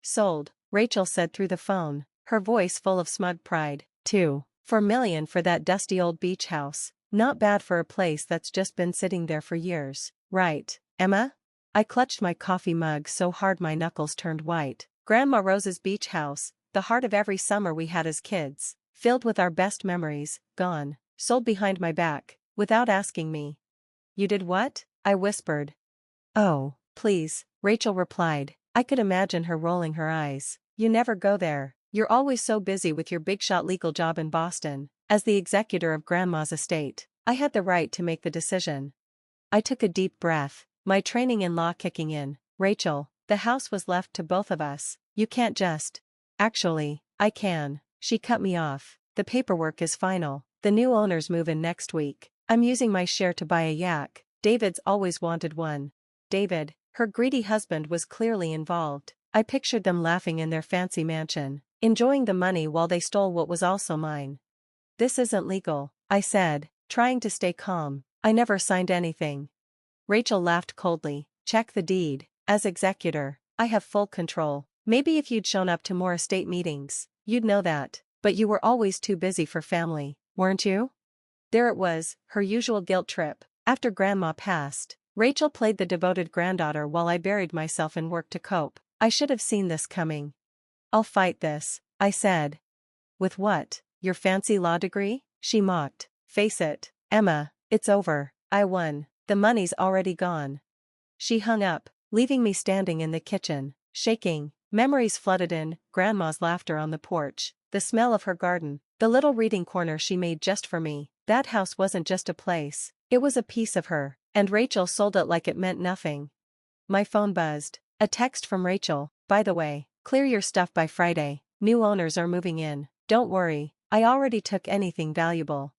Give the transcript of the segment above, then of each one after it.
Sold, Rachel said through the phone, her voice full of smug pride. 2.4 million for that dusty old beach house. Not bad for a place that's just been sitting there for years, right, Emma? I clutched my coffee mug so hard my knuckles turned white. Grandma Rose's beach house, the heart of every summer we had as kids, filled with our best memories, gone, sold behind my back, without asking me. You did what? I whispered. Oh, please, Rachel replied. I could imagine her rolling her eyes. You never go there. You're always so busy with your big-shot legal job in Boston. As the executor of Grandma's estate, I had the right to make the decision. I took a deep breath, my training in law kicking in. Rachel, the house was left to both of us. You can't just. Actually, I can. She cut me off. The paperwork is final. The new owners move in next week. I'm using my share to buy a yak. David's always wanted one. David, her greedy husband, was clearly involved. I pictured them laughing in their fancy mansion, enjoying the money while they stole what was also mine. This isn't legal, I said, trying to stay calm. I never signed anything. Rachel laughed coldly. Check the deed. As executor, I have full control. Maybe if you'd shown up to more estate meetings, you'd know that. But you were always too busy for family, weren't you? There it was, her usual guilt trip. After Grandma passed, Rachel played the devoted granddaughter while I buried myself in work to cope. I should have seen this coming. I'll fight this, I said. With what? Your fancy law degree? She mocked. Face it, Emma, it's over. I won. The money's already gone. She hung up, leaving me standing in the kitchen, shaking. Memories flooded in, Grandma's laughter on the porch, the smell of her garden, the little reading corner she made just for me. That house wasn't just a place, it was a piece of her, and Rachel sold it like it meant nothing. My phone buzzed. A text from Rachel. By the way, clear your stuff by Friday. New owners are moving in. Don't worry, I already took anything valuable.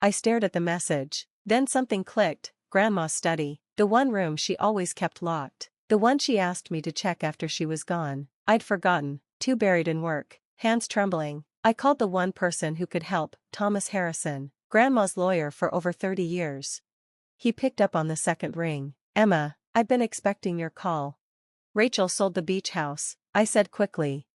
I stared at the message. Then something clicked. Grandma's study, the one room she always kept locked, the one she asked me to check after she was gone. I'd forgotten, too buried in work, hands trembling. I called the one person who could help, Thomas Harrison, Grandma's lawyer for over 30 years. He picked up on the second ring. Emma, I've been expecting your call. Rachel sold the beach house, I said quickly.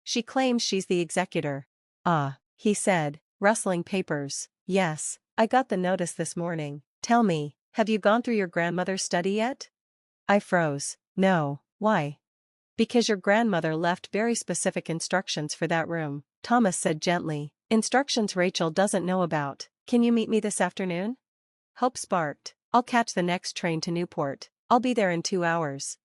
She claims she's the executor. Ah, he said, rustling papers. Yes, I got the notice this morning. Tell me, have you gone through your grandmother's study yet? I froze. No, why? Because your grandmother left very specific instructions for that room, Thomas said gently. Instructions Rachel doesn't know about. Can you meet me this afternoon? Hope sparked. I'll catch the next train to Newport. I'll be there in 2 hours.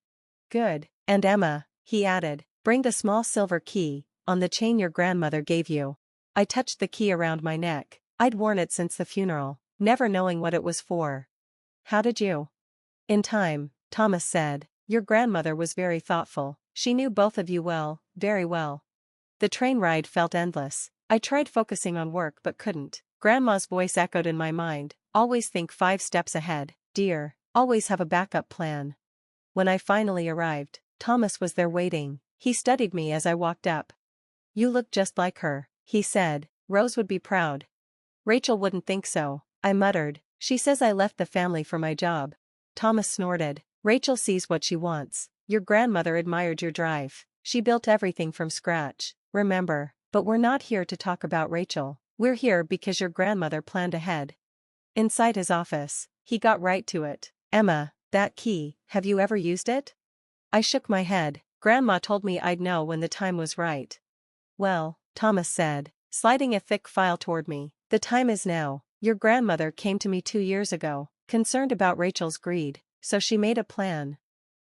Good. And Emma, he added, bring the small silver key, on the chain your grandmother gave you. I touched the key around my neck. I'd worn it since the funeral, never knowing what it was for. How did you? In time, Thomas said. Your grandmother was very thoughtful. She knew both of you well, very well. The train ride felt endless. I tried focusing on work but couldn't. Grandma's voice echoed in my mind. Always think 5 steps ahead, dear. Always have a backup plan. When I finally arrived, Thomas was there waiting. He studied me as I walked up. You look just like her, he said. Rose would be proud. Rachel wouldn't think so, I muttered. She says I left the family for my job. Thomas snorted. Rachel sees what she wants. Your grandmother admired your drive. She built everything from scratch, remember. But we're not here to talk about Rachel. We're here because your grandmother planned ahead. Inside his office, he got right to it. Emma, that key, have you ever used it? I shook my head. Grandma told me I'd know when the time was right. Well, Thomas said, sliding a thick file toward me, the time is now. Your grandmother came to me 2 years ago, concerned about Rachel's greed, so she made a plan.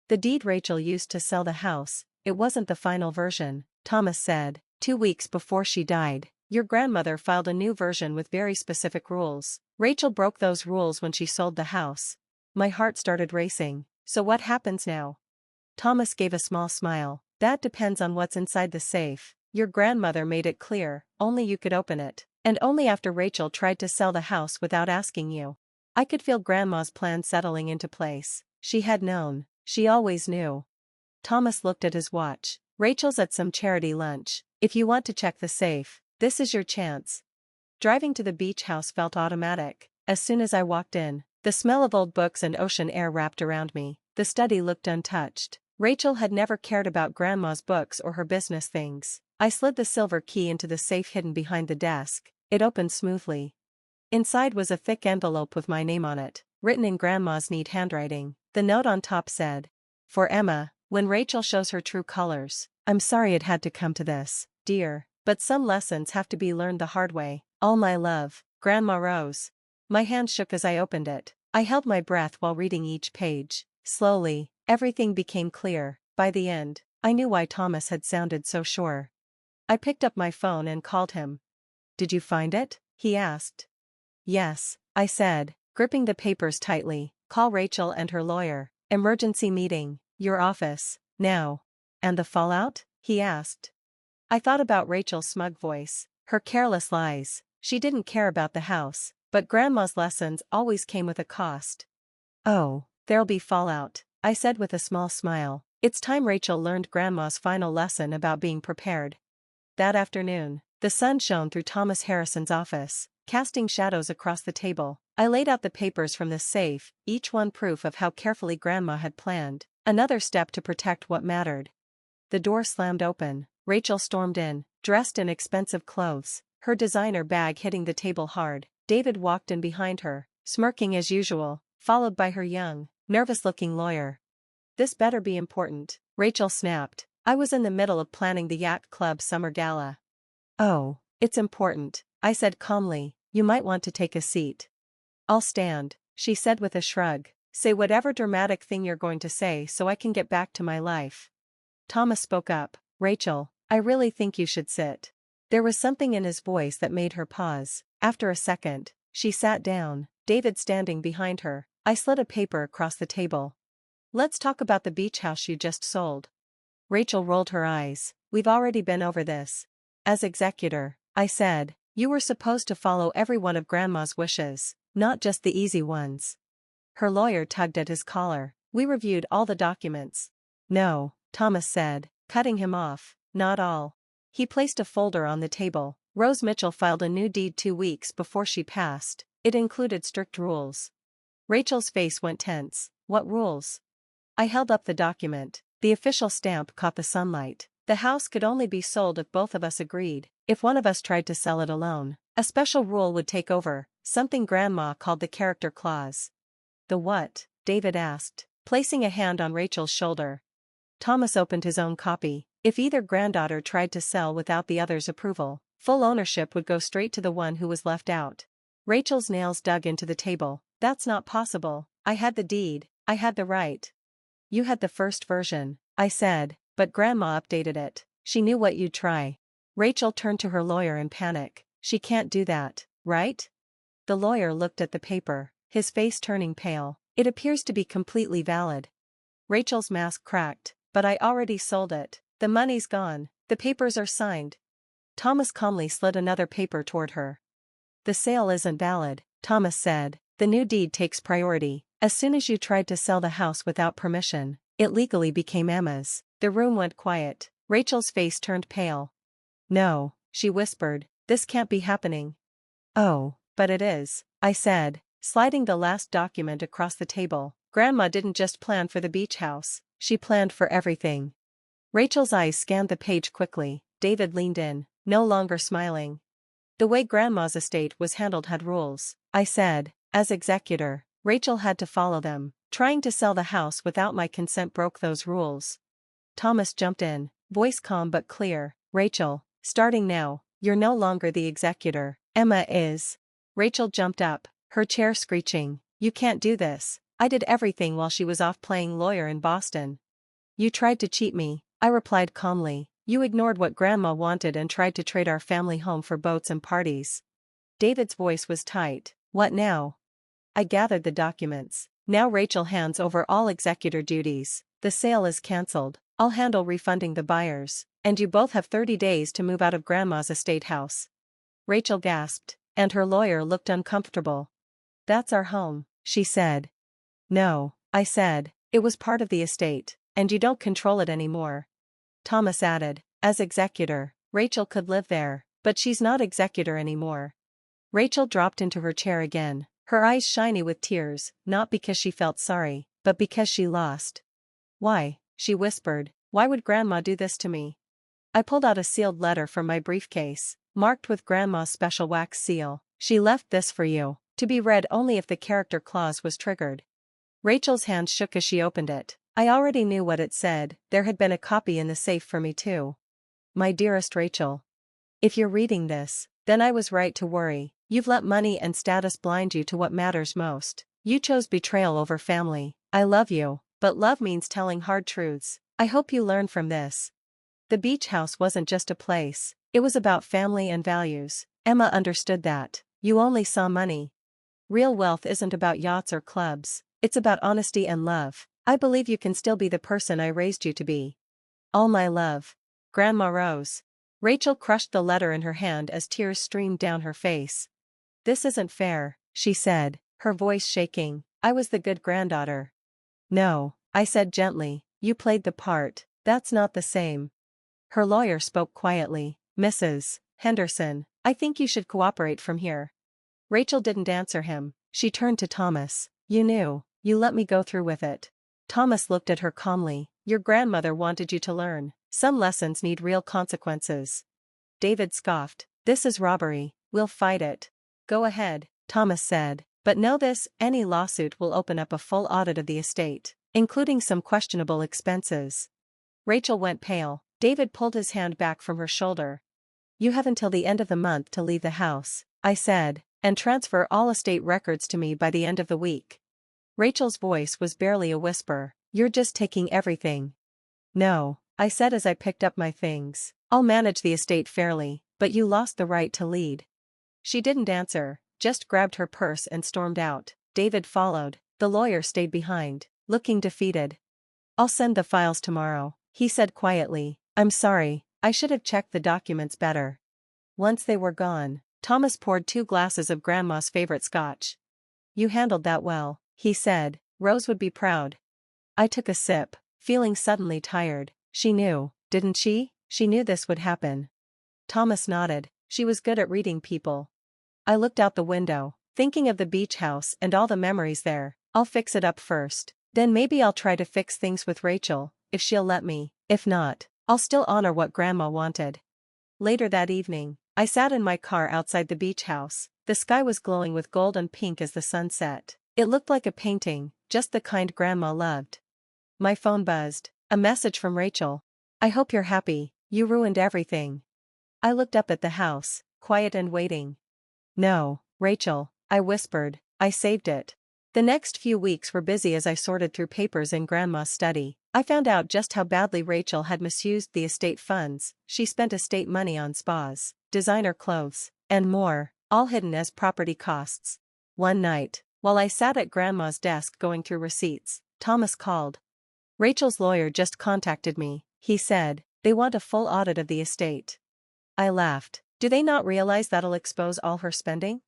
The deed Rachel used to sell the house, it wasn't the final version, Thomas said. 2 weeks before she died, your grandmother filed a new version with very specific rules. Rachel broke those rules when she sold the house. My heart started racing. So what happens now? Thomas gave a small smile. That depends on what's inside the safe. Your grandmother made it clear, only you could open it. And only after Rachel tried to sell the house without asking you. I could feel Grandma's plan settling into place. She had known. She always knew. Thomas looked at his watch. Rachel's at some charity lunch. If you want to check the safe, this is your chance. Driving to the beach house felt automatic. As soon as I walked in, the smell of old books and ocean air wrapped around me. The study looked untouched. Rachel had never cared about Grandma's books or her business things. I slid the silver key into the safe hidden behind the desk. It opened smoothly. Inside was a thick envelope with my name on it, written in Grandma's neat handwriting. The note on top said, "For Emma, when Rachel shows her true colors. I'm sorry it had to come to this, dear, but some lessons have to be learned the hard way. All my love, Grandma Rose." My hand shook as I opened it. I held my breath while reading each page. Slowly, everything became clear. By the end, I knew why Thomas had sounded so sure. I picked up my phone and called him. "Did you find it?" he asked. "Yes," I said, gripping the papers tightly. "Call Rachel and her lawyer. Emergency meeting, your office, now." "And the fallout?" he asked. I thought about Rachel's smug voice, her careless lies. She didn't care about the house, but Grandma's lessons always came with a cost. "Oh, there'll be fallout," I said with a small smile. It's time Rachel learned Grandma's final lesson about being prepared. That afternoon, the sun shone through Thomas Harrison's office, casting shadows across the table. I laid out the papers from the safe, each one proof of how carefully Grandma had planned, another step to protect what mattered. The door slammed open. Rachel stormed in, dressed in expensive clothes, her designer bag hitting the table hard. David walked in behind her, smirking as usual, followed by her young, nervous-looking lawyer. "This better be important," Rachel snapped. I was in the middle of planning the Yacht Club summer gala. "Oh, it's important," I said calmly. "You might want to take a seat." "I'll stand," she said with a shrug. "Say whatever dramatic thing you're going to say so I can get back to my life." Thomas spoke up. "Rachel, I really think you should sit." There was something in his voice that made her pause. After a second, she sat down, David standing behind her. I slid a paper across the table. "Let's talk about the beach house you just sold." Rachel rolled her eyes. "We've already been over this. As executor," I said, "you were supposed to follow every one of Grandma's wishes, not just the easy ones." Her lawyer tugged at his collar. "We reviewed all the documents." "No," Thomas said, cutting him off, "not all." He placed a folder on the table. "Rose Mitchell filed a new deed 2 weeks before she passed. It included strict rules." Rachel's face went tense. "What rules?" I held up the document. The official stamp caught the sunlight. The house could only be sold if both of us agreed. If one of us tried to sell it alone, a special rule would take over, something Grandma called the character clause. "The what?" David asked, placing a hand on Rachel's shoulder. Thomas opened his own copy. If either granddaughter tried to sell without the other's approval, full ownership would go straight to the one who was left out. Rachel's nails dug into the table. "That's not possible. I had the deed, I had the right." "You had the first version," I said, "but Grandma updated it. She knew what you'd try." Rachel turned to her lawyer in panic. "She can't do that, right?" The lawyer looked at the paper, his face turning pale. "It appears to be completely valid." Rachel's mask cracked. "But I already sold it. The money's gone, the papers are signed." Thomas calmly slid another paper toward her. "The sale isn't valid," Thomas said. "The new deed takes priority. As soon as you tried to sell the house without permission, it legally became Emma's." The room went quiet. Rachel's face turned pale. "No," she whispered, "this can't be happening." "Oh, but it is," I said, sliding the last document across the table. "Grandma didn't just plan for the beach house, she planned for everything." Rachel's eyes scanned the page quickly. David leaned in, no longer smiling. "The way Grandma's estate was handled had rules," I said. "As executor, Rachel had to follow them. Trying to sell the house without my consent broke those rules." Thomas jumped in, voice calm but clear. "Rachel, starting now, you're no longer the executor. Emma is." Rachel jumped up, her chair screeching. "You can't do this. I did everything while she was off playing lawyer in Boston." "You tried to cheat me," I replied calmly. "You ignored what Grandma wanted and tried to trade our family home for boats and parties." David's voice was tight. "What now?" I gathered the documents. "Now Rachel hands over all executor duties. The sale is cancelled. I'll handle refunding the buyers, and you both have 30 days to move out of Grandma's estate house." Rachel gasped, and her lawyer looked uncomfortable. "That's our home," she said. "No," I said, "it was part of the estate, and you don't control it anymore." Thomas added, "As executor, Rachel could live there, but she's not executor anymore." Rachel dropped into her chair again, her eyes shiny with tears, not because she felt sorry, but because she lost. "Why?" she whispered. Why would Grandma do this to me? I pulled out a sealed letter from my briefcase, marked with Grandma's special wax seal. She left this for you, to be read only if the character clause was triggered. Rachel's hand shook as she opened it. I already knew what it said. There had been a copy in the safe for me too. My dearest Rachel. If you're reading this, then I was right to worry. You've let money and status blind you to what matters most. You chose betrayal over family. I love you, but love means telling hard truths. I hope you learn from this. The beach house wasn't just a place, it was about family and values. Emma understood that. You only saw money. Real wealth isn't about yachts or clubs, it's about honesty and love. I believe you can still be the person I raised you to be. All my love. Grandma Rose. Rachel crushed the letter in her hand as tears streamed down her face. This isn't fair, she said, her voice shaking. I was the good granddaughter. No, I said gently, you played the part. That's not the same. Her lawyer spoke quietly. Mrs. Henderson, I think you should cooperate from here. Rachel didn't answer him. She turned to Thomas. You knew. You let me go through with it. Thomas looked at her calmly. Your grandmother wanted you to learn. Some lessons need real consequences. David scoffed. This is robbery. We'll fight it. Go ahead, Thomas said. But know this, any lawsuit will open up a full audit of the estate, including some questionable expenses. Rachel went pale. David pulled his hand back from her shoulder. You have until the end of the month to leave the house, I said, and transfer all estate records to me by the end of the week. Rachel's voice was barely a whisper. You're just taking everything. No, I said as I picked up my things. I'll manage the estate fairly, but you lost the right to lead. She didn't answer, just grabbed her purse and stormed out. David followed. The lawyer stayed behind, looking defeated. I'll send the files tomorrow, he said quietly. I'm sorry, I should have checked the documents better. Once they were gone, Thomas poured 2 glasses of Grandma's favorite scotch. You handled that well, he said. Rose would be proud. I took a sip, feeling suddenly tired. She knew, didn't she? She knew this would happen. Thomas nodded. She was good at reading people. I looked out the window, thinking of the beach house and all the memories there. I'll fix it up first. Then maybe I'll try to fix things with Rachel, if she'll let me. If not, I'll still honor what Grandma wanted. Later that evening, I sat in my car outside the beach house. The sky was glowing with gold and pink as the sun set. It looked like a painting, just the kind Grandma loved. My phone buzzed. A message from Rachel. I hope you're happy. You ruined everything. I looked up at the house, quiet and waiting. No, Rachel, I whispered. I saved it. The next few weeks were busy as I sorted through papers in Grandma's study. I found out just how badly Rachel had misused the estate funds. She spent estate money on spas, designer clothes, and more, all hidden as property costs. One night, while I sat at Grandma's desk going through receipts, Thomas called. Rachel's lawyer just contacted me, he said. They want a full audit of the estate. I laughed. Do they not realize that'll expose all her spending?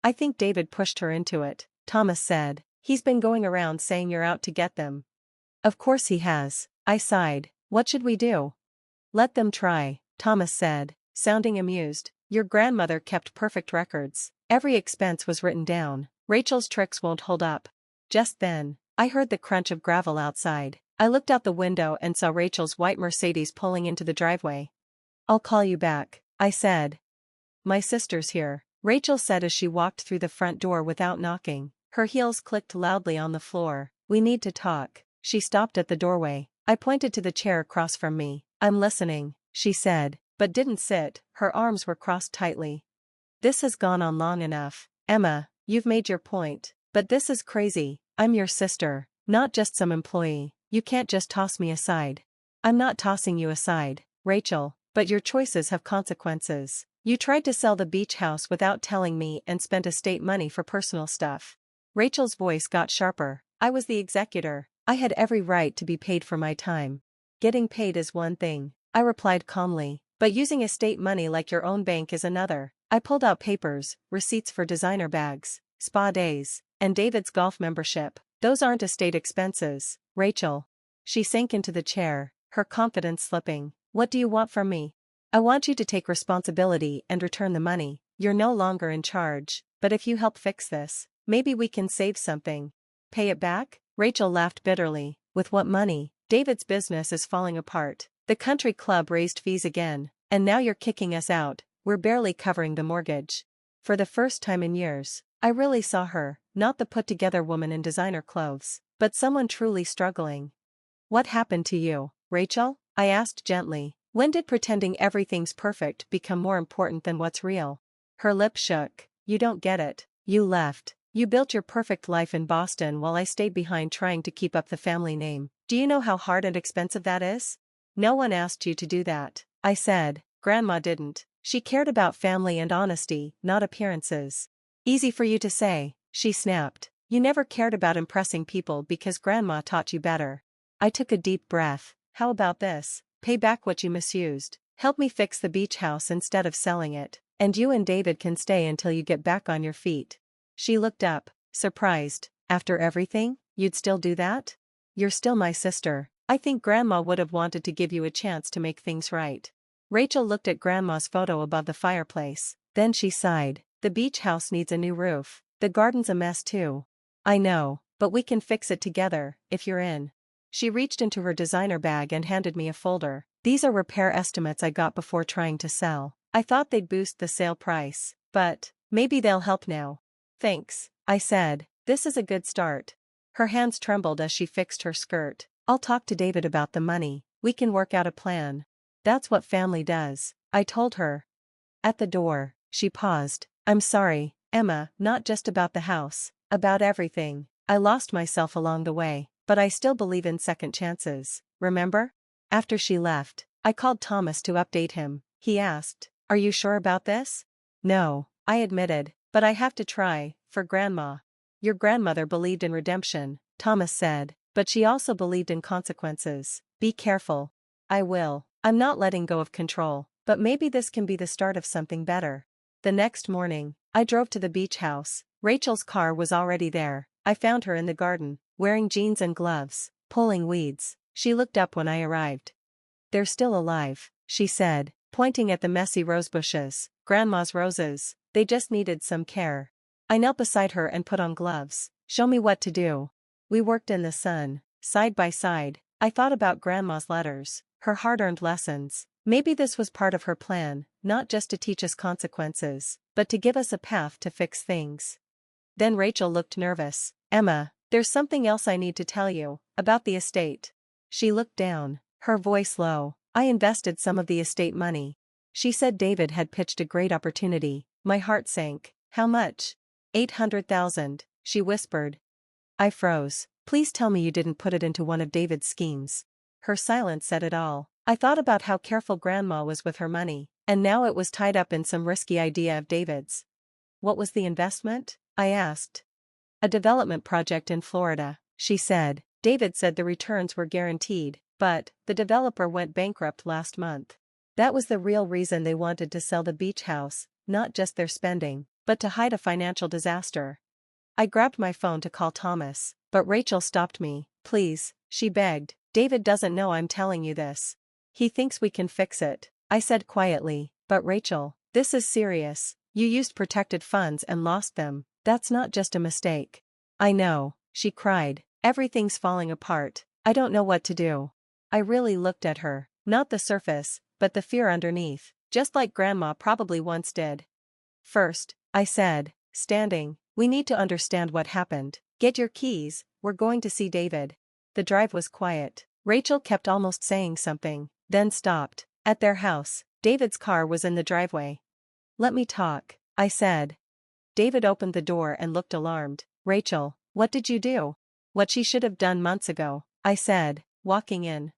I think David pushed her into it, Thomas said. He's been going around saying you're out to get them. Of course he has, I sighed. What should we do? Let them try, Thomas said, sounding amused. Your grandmother kept perfect records. Every expense was written down. Rachel's tricks won't hold up. Just then, I heard the crunch of gravel outside. I looked out the window and saw Rachel's white Mercedes pulling into the driveway. I'll call you back, I said. My sister's here, Rachel said as she walked through the front door without knocking. Her heels clicked loudly on the floor. We need to talk. She stopped at the doorway. I pointed to the chair across from me. I'm listening, she said, but didn't sit. Her arms were crossed tightly. This has gone on long enough. Emma, you've made your point, but this is crazy. I'm your sister, not just some employee. You can't just toss me aside. I'm not tossing you aside, Rachel, but your choices have consequences. You tried to sell the beach house without telling me and spent estate money for personal stuff. Rachel's voice got sharper. I was the executor. I had every right to be paid for my time. Getting paid is one thing, I replied calmly, but using estate money like your own bank is another. I pulled out papers, receipts for designer bags, spa days, and David's golf membership. Those aren't estate expenses, Rachel. She sank into the chair, her confidence slipping. What do you want from me? I want you to take responsibility and return the money. You're no longer in charge, but if you help fix this, maybe we can save something. Pay it back? Rachel laughed bitterly. With what money? David's business is falling apart. The country club raised fees again, and now you're kicking us out. We're barely covering the mortgage. For the first time in years, I really saw her, not the put-together woman in designer clothes, but someone truly struggling. What happened to you, Rachel? I asked gently. When did pretending everything's perfect become more important than what's real? Her lip shook. You don't get it. You left. You built your perfect life in Boston while I stayed behind trying to keep up the family name. Do you know how hard and expensive that is? No one asked you to do that, I said. Grandma didn't. She cared about family and honesty, not appearances. Easy for you to say, she snapped. You never cared about impressing people because Grandma taught you better. I took a deep breath. How about this? Pay back what you misused. Help me fix the beach house instead of selling it. And you and David can stay until you get back on your feet. She looked up, surprised. After everything, you'd still do that? You're still my sister. I think Grandma would have wanted to give you a chance to make things right. Rachel looked at Grandma's photo above the fireplace. Then she sighed. The beach house needs a new roof. The garden's a mess too. I know, but we can fix it together, if you're in. She reached into her designer bag and handed me a folder. These are repair estimates I got before trying to sell. I thought they'd boost the sale price, but maybe they'll help now. Thanks, I said. This is a good start. Her hands trembled as she fixed her skirt. I'll talk to David about the money. We can work out a plan. That's what family does, I told her. At the door, she paused. I'm sorry, Emma, not just about the house, about everything. I lost myself along the way, but I still believe in second chances, remember? After she left, I called Thomas to update him. He asked, are you sure about this? No, I admitted, but I have to try, for Grandma. Your grandmother believed in redemption, Thomas said, but she also believed in consequences. Be careful. I will. I'm not letting go of control, but maybe this can be the start of something better. The next morning, I drove to the beach house. Rachel's car was already there. I found her in the garden, wearing jeans and gloves, pulling weeds. She looked up when I arrived. They're still alive, she said, pointing at the messy rose bushes. Grandma's roses. They just needed some care. I knelt beside her and put on gloves. Show me what to do. We worked in the sun, side by side. I thought about Grandma's letters, her hard-earned lessons. Maybe this was part of her plan, not just to teach us consequences, but to give us a path to fix things. Then Rachel looked nervous. Emma, there's something else I need to tell you, about the estate. She looked down, her voice low. I invested some of the estate money. She said David had pitched a great opportunity. My heart sank. How much? 800,000, she whispered. I froze. Please tell me you didn't put it into one of David's schemes. Her silence said it all. I thought about how careful Grandma was with her money, and now it was tied up in some risky idea of David's. What was the investment? I asked. A development project in Florida, she said. David said the returns were guaranteed, but the developer went bankrupt last month. That was the real reason they wanted to sell the beach house, not just their spending, but to hide a financial disaster. I grabbed my phone to call Thomas, but Rachel stopped me. Please, she begged. David doesn't know I'm telling you this. He thinks we can fix it, I said quietly. But Rachel, this is serious. You used protected funds and lost them. That's not just a mistake. I know, she cried. Everything's falling apart. I don't know what to do. I really looked at her, not the surface, but the fear underneath, just like Grandma probably once did. First, I said, standing, we need to understand what happened. Get your keys, we're going to see David. The drive was quiet. Rachel kept almost saying something, then stopped. At their house, David's car was in the driveway. Let me talk, I said. David opened the door and looked alarmed. Rachel, what did you do? What she should have done months ago, I said, walking in.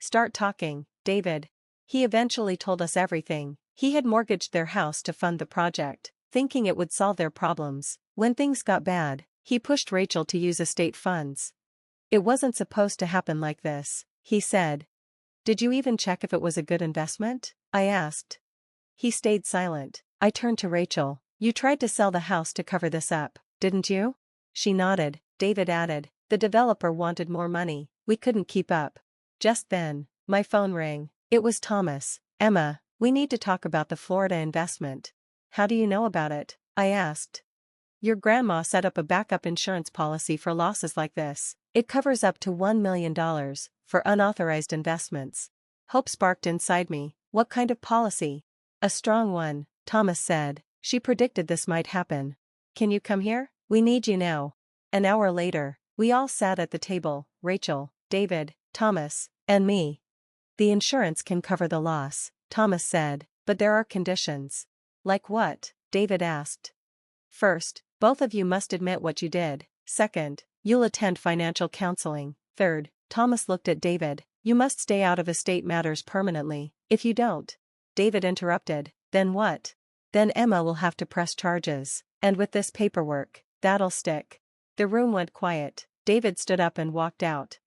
Start talking, David. He eventually told us everything. He had mortgaged their house to fund the project, thinking it would solve their problems. When things got bad, he pushed Rachel to use estate funds. It wasn't supposed to happen like this, he said. Did you even check if it was a good investment? I asked. He stayed silent. I turned to Rachel. You tried to sell the house to cover this up, didn't you? She nodded. David added, the developer wanted more money. We couldn't keep up. Just then, my phone rang. It was Thomas. Emma, we need to talk about the Florida investment. How do you know about it? I asked. Your grandma set up a backup insurance policy for losses like this. It covers up to $1 million for unauthorized investments. Hope sparked inside me. What kind of policy? A strong one, Thomas said. She predicted this might happen. Can you come here? We need you now. An hour later, we all sat at the table, Rachel, David, Thomas, and me. The insurance can cover the loss, Thomas said, but there are conditions. Like what? David asked. First, both of you must admit what you did. Second, you'll attend financial counseling. Third, Thomas looked at David, you must stay out of estate matters permanently. If you don't. David interrupted, then what? Then Emma will have to press charges. And with this paperwork, that'll stick. The room went quiet. David stood up and walked out.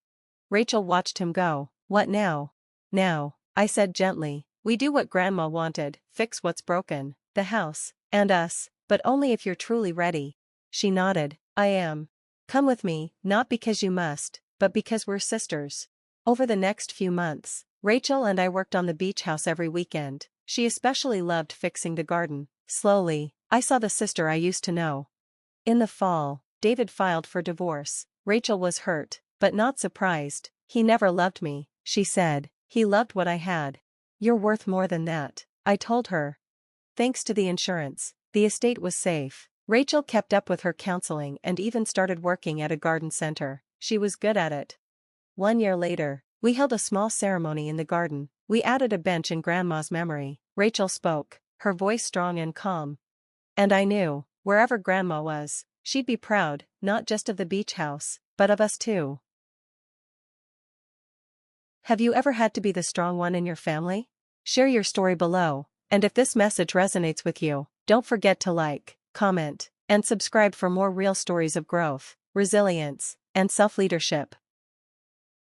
Rachel watched him go. What now? Now, I said gently, we do what Grandma wanted, fix what's broken, the house, and us, but only if you're truly ready. She nodded, I am. Come with me, not because you must, but because we're sisters. Over the next few months, Rachel and I worked on the beach house every weekend. She especially loved fixing the garden. Slowly, I saw the sister I used to know. In the fall, David filed for divorce. Rachel was hurt, but not surprised. He never loved me, she said. He loved what I had. You're worth more than that, I told her. Thanks to the insurance, the estate was safe. Rachel kept up with her counseling and even started working at a garden center. She was good at it. 1 year later, we held a small ceremony in the garden. We added a bench in Grandma's memory. Rachel spoke, her voice strong and calm. And I knew, wherever Grandma was, she'd be proud, not just of the beach house, but of us too. Have you ever had to be the strong one in your family? Share your story below, and if this message resonates with you, don't forget to like, comment, and subscribe for more real stories of growth, resilience, and self-leadership.